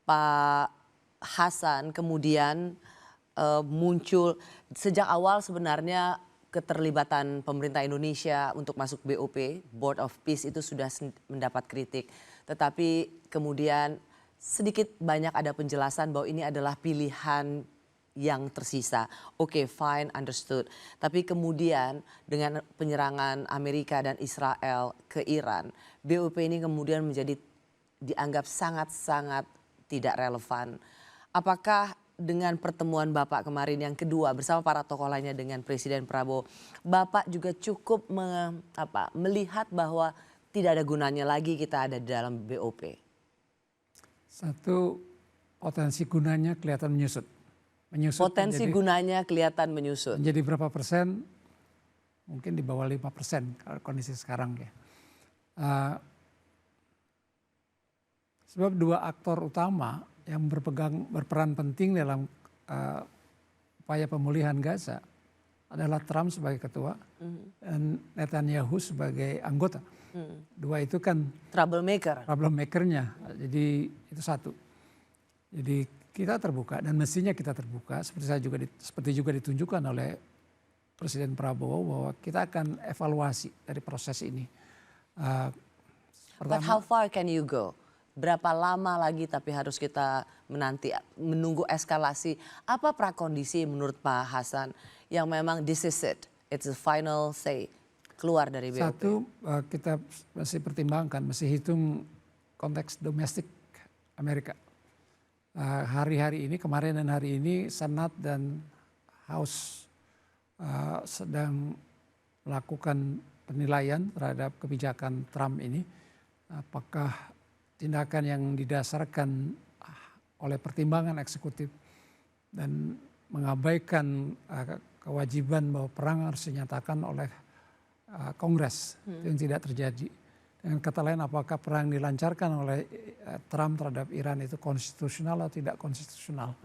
Pak Hasan kemudian muncul sejak awal sebenarnya keterlibatan pemerintah Indonesia untuk masuk BOP, Board of Peace itu sudah mendapat kritik. Tetapi kemudian sedikit banyak ada penjelasan bahwa ini adalah pilihan yang tersisa. Oke, fine, understood. Tapi kemudian dengan penyerangan Amerika dan Israel ke Iran, BOP ini kemudian menjadi dianggap sangat-sangat tidak relevan. Apakah dengan pertemuan Bapak kemarin yang kedua bersama para tokoh lainnya dengan Presiden Prabowo, Bapak juga cukup melihat bahwa tidak ada gunanya lagi kita ada di dalam BOP? Satu, potensi gunanya kelihatan menyusut. Potensi gunanya kelihatan menyusut. Menjadi berapa persen? Mungkin di bawah 5% kalau kondisi sekarang ya. Sebab dua aktor utama yang berperan penting dalam upaya pemulihan Gaza adalah Trump sebagai ketua dan Netanyahu sebagai anggota. Dua itu kan troublemaker-nya. Jadi itu satu. Jadi kita terbuka dan mestinya kita terbuka seperti juga ditunjukkan oleh Presiden Prabowo bahwa kita akan evaluasi dari proses ini. But how far can you go? Berapa lama lagi tapi harus kita menunggu eskalasi. Apa prakondisi menurut Pak Hasan yang memang this is it, it's the final say keluar dari BOP? Satu, kita masih pertimbangkan, masih hitung konteks domestik Amerika. Hari-hari ini, kemarin dan hari ini Senat dan House sedang melakukan penilaian terhadap kebijakan Trump ini. Apakah tindakan yang didasarkan oleh pertimbangan eksekutif dan mengabaikan kewajiban bahwa perang harus dinyatakan oleh Kongres, itu yang tidak terjadi. Dengan kata lain, apakah perang dilancarkan oleh Trump terhadap Iran itu konstitusional atau tidak konstitusional?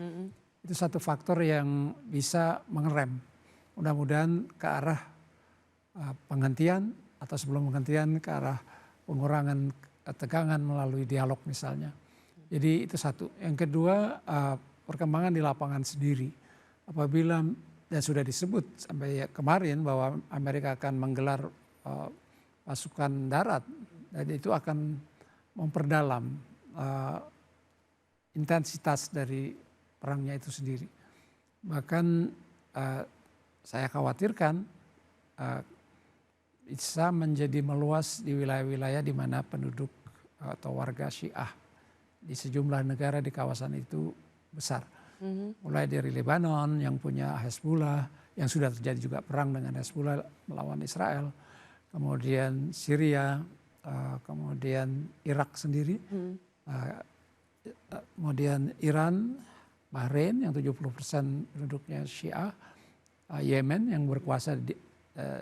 Itu satu faktor yang bisa mengerem. Mudah-mudahan ke arah penghentian atau sebelum penghentian ke arah pengurangan tegangan melalui dialog misalnya. Jadi itu satu. Yang kedua, perkembangan di lapangan sendiri. Apabila dan sudah disebut sampai kemarin bahwa Amerika akan menggelar pasukan darat, dan itu akan memperdalam intensitas dari perangnya itu sendiri. Bahkan saya khawatirkan bisa menjadi meluas di wilayah-wilayah di mana penduduk atau warga Syiah di sejumlah negara di kawasan itu besar. Mulai dari Lebanon yang punya Hezbollah, yang sudah terjadi juga perang dengan Hezbollah melawan Israel. Kemudian Syria, kemudian Irak sendiri, kemudian Iran, Bahrain yang 70% penduduknya Syiah, Yemen yang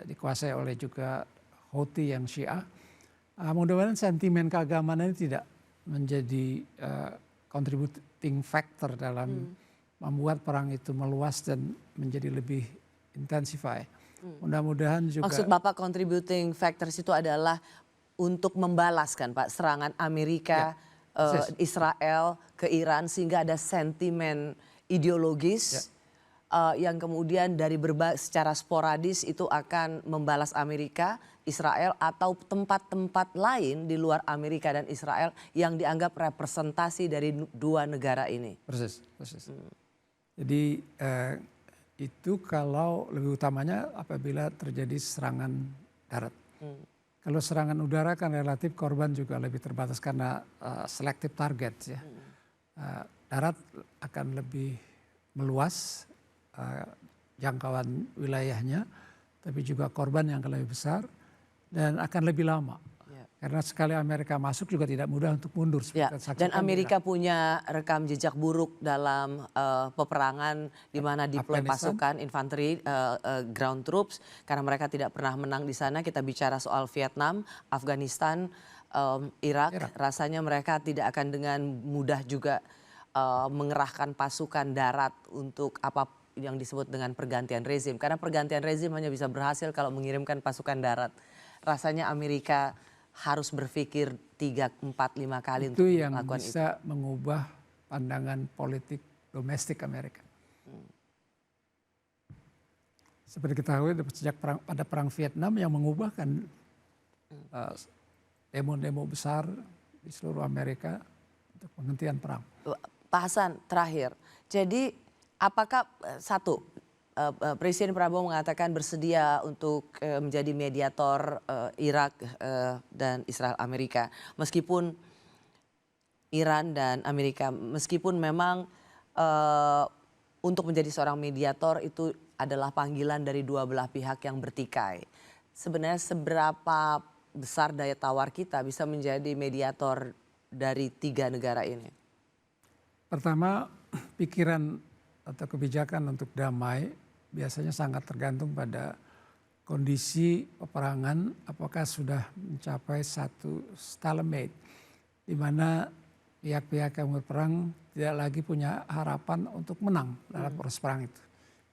dikuasai oleh juga Houthi yang Syiah. Mudah-mudahan sentimen keagamaan ini tidak menjadi contributing factor dalam membuat perang itu meluas dan menjadi lebih intensify. Mudah-mudahan juga. Maksud Bapak contributing factors itu adalah untuk membalaskan Pak serangan Amerika, Israel ke Iran sehingga ada sentimen ideologis yang kemudian dari secara sporadis itu akan membalas Amerika, Israel atau tempat-tempat lain di luar Amerika dan Israel yang dianggap representasi dari dua negara ini. Persis. Jadi itu kalau lebih utamanya apabila terjadi serangan darat. Kalau serangan udara kan relatif korban juga lebih terbatas karena selective target ya. Darat akan lebih meluas jangkauan wilayahnya, tapi juga korban yang akan lebih besar dan akan lebih lama. Karena sekali Amerika masuk juga tidak mudah untuk mundur. Dan Amerika punya rekam jejak buruk dalam peperangan di mana deploy pasukan infanteri, ground troops, karena mereka tidak pernah menang di sana. Kita bicara soal Vietnam, Afghanistan, Irak, rasanya mereka tidak akan dengan mudah juga mengerahkan pasukan darat untuk apa yang disebut dengan pergantian rezim. Karena pergantian rezim hanya bisa berhasil kalau mengirimkan pasukan darat. Rasanya Amerika harus berpikir 3, 4, 5 kali itu untuk yang melakukan bisa mengubah pandangan politik domestik Amerika. Seperti kita tahu sejak pada perang Vietnam yang mengubahkan demo-demo besar di seluruh Amerika untuk penghentian perang. Pak Hasan, terakhir. Jadi apakah Presiden Prabowo mengatakan bersedia untuk menjadi mediator Irak dan Israel Amerika, meskipun Iran dan Amerika, meskipun memang untuk menjadi seorang mediator itu adalah panggilan dari dua belah pihak yang bertikai. Sebenarnya seberapa besar daya tawar kita bisa menjadi mediator dari tiga negara ini? Pertama, pikiran atau kebijakan untuk damai biasanya sangat tergantung pada kondisi peperangan, apakah sudah mencapai satu stalemate, di mana pihak-pihak yang berperang tidak lagi punya harapan untuk menang dalam proses perang itu.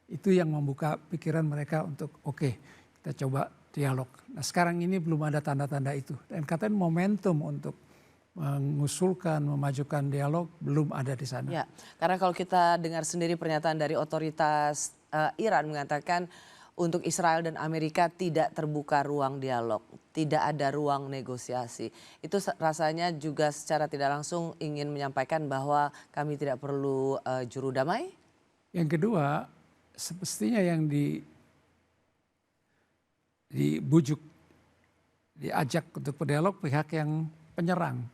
Itu yang membuka pikiran mereka untuk oke, kita coba dialog. Nah sekarang ini belum ada tanda-tanda itu. Dan katanya momentum untuk mengusulkan, memajukan dialog belum ada di sana. Ya, karena kalau kita dengar sendiri pernyataan dari otoritas Iran mengatakan untuk Israel dan Amerika tidak terbuka ruang dialog, tidak ada ruang negosiasi. Itu rasanya juga secara tidak langsung ingin menyampaikan bahwa kami tidak perlu juru damai. Yang kedua, semestinya yang dibujuk, diajak untuk berdialog pihak yang penyerang,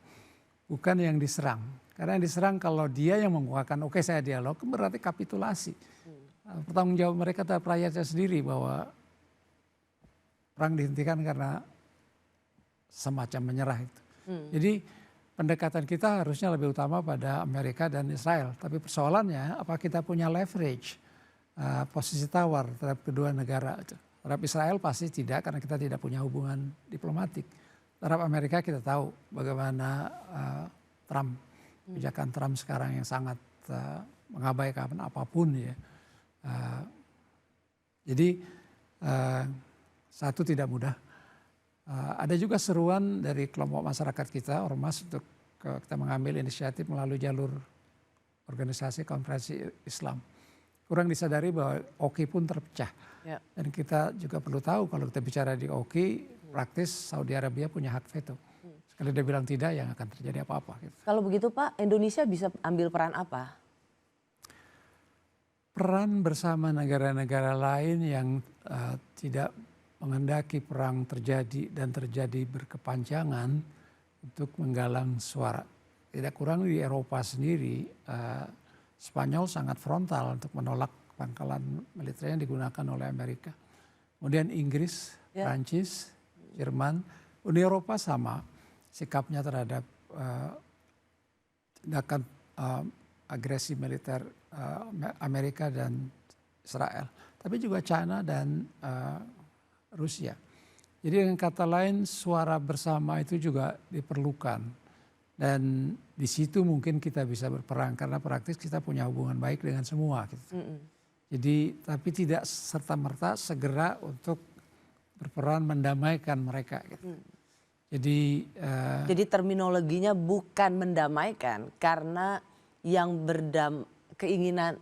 bukan yang diserang. Karena yang diserang kalau dia yang mengungkapkan oke saya dialog, berarti kapitulasi. Pertanggung jawab mereka terhadap rakyatnya sendiri bahwa perang dihentikan karena semacam menyerah itu. Jadi pendekatan kita harusnya lebih utama pada Amerika dan Israel. Tapi persoalannya apa kita punya leverage, posisi tawar terhadap kedua negara itu. Terhadap Israel pasti tidak karena kita tidak punya hubungan diplomatik. Terhadap Amerika kita tahu bagaimana Trump, kebijakan Trump sekarang yang sangat mengabaikan apapun ya. Jadi satu tidak mudah. Ada juga seruan dari kelompok masyarakat kita, ormas, untuk kita mengambil inisiatif melalui jalur organisasi konferensi Islam. Kurang disadari bahwa OKI pun terpecah. Ya. Dan kita juga perlu tahu kalau kita bicara di OKI, praktis Saudi Arabia punya hak veto. Sekali dia bilang tidak, yang akan terjadi apa-apa. Gitu. Kalau begitu Pak, Indonesia bisa ambil peran apa? Peran bersama negara-negara lain yang tidak menghendaki perang terjadi dan terjadi berkepanjangan untuk menggalang suara. Tidak kurang di Eropa sendiri, Spanyol sangat frontal untuk menolak pangkalan militer yang digunakan oleh Amerika. Kemudian Inggris, Prancis, Jerman, Uni Eropa sama sikapnya terhadap tindakan agresi militer Amerika dan Israel. Tapi juga China dan Rusia. Jadi dengan kata lain suara bersama itu juga diperlukan. Dan di situ mungkin kita bisa berperang karena praktis kita punya hubungan baik dengan semua. Gitu. Jadi tapi tidak serta-merta segera untuk berperan mendamaikan mereka. Gitu. Jadi terminologinya bukan mendamaikan karena yang keinginan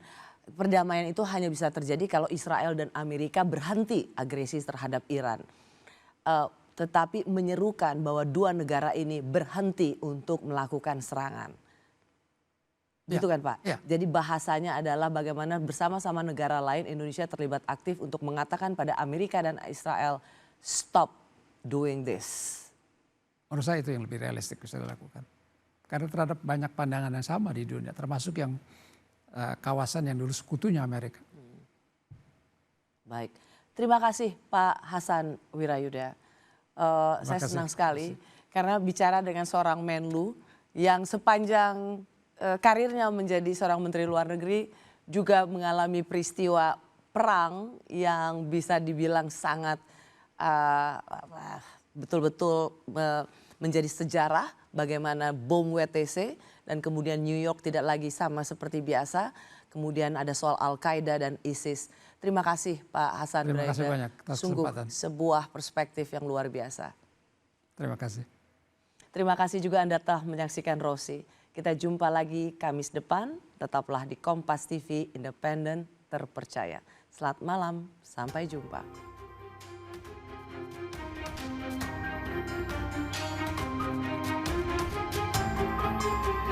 perdamaian itu hanya bisa terjadi kalau Israel dan Amerika berhenti agresi terhadap Iran. Tetapi menyerukan bahwa dua negara ini berhenti untuk melakukan serangan. Gitu kan Pak? Ya. Jadi bahasanya adalah bagaimana bersama-sama negara lain Indonesia terlibat aktif untuk mengatakan pada Amerika dan Israel stop doing this. Menurut saya itu yang lebih realistik bisa dilakukan. Karena terhadap banyak pandangan yang sama di dunia, termasuk yang kawasan yang dulu sekutunya Amerika. Baik, terima kasih Pak Hasan Wirayuda. Saya senang sekali karena bicara dengan seorang Menlu yang sepanjang karirnya menjadi seorang Menteri Luar Negeri juga mengalami peristiwa perang yang bisa dibilang sangat betul-betul menjadi sejarah bagaimana bom WTC dan kemudian New York tidak lagi sama seperti biasa. Kemudian ada soal Al-Qaeda dan ISIS. Terima kasih Pak Hasan Wirayuda. Terima kasih banyak atas sungguh kesempatan. Sebuah perspektif yang luar biasa. Terima kasih. Terima kasih juga Anda telah menyaksikan Rosi. Kita jumpa lagi Kamis depan. Tetaplah di Kompas TV, independen, terpercaya. Selamat malam, sampai jumpa.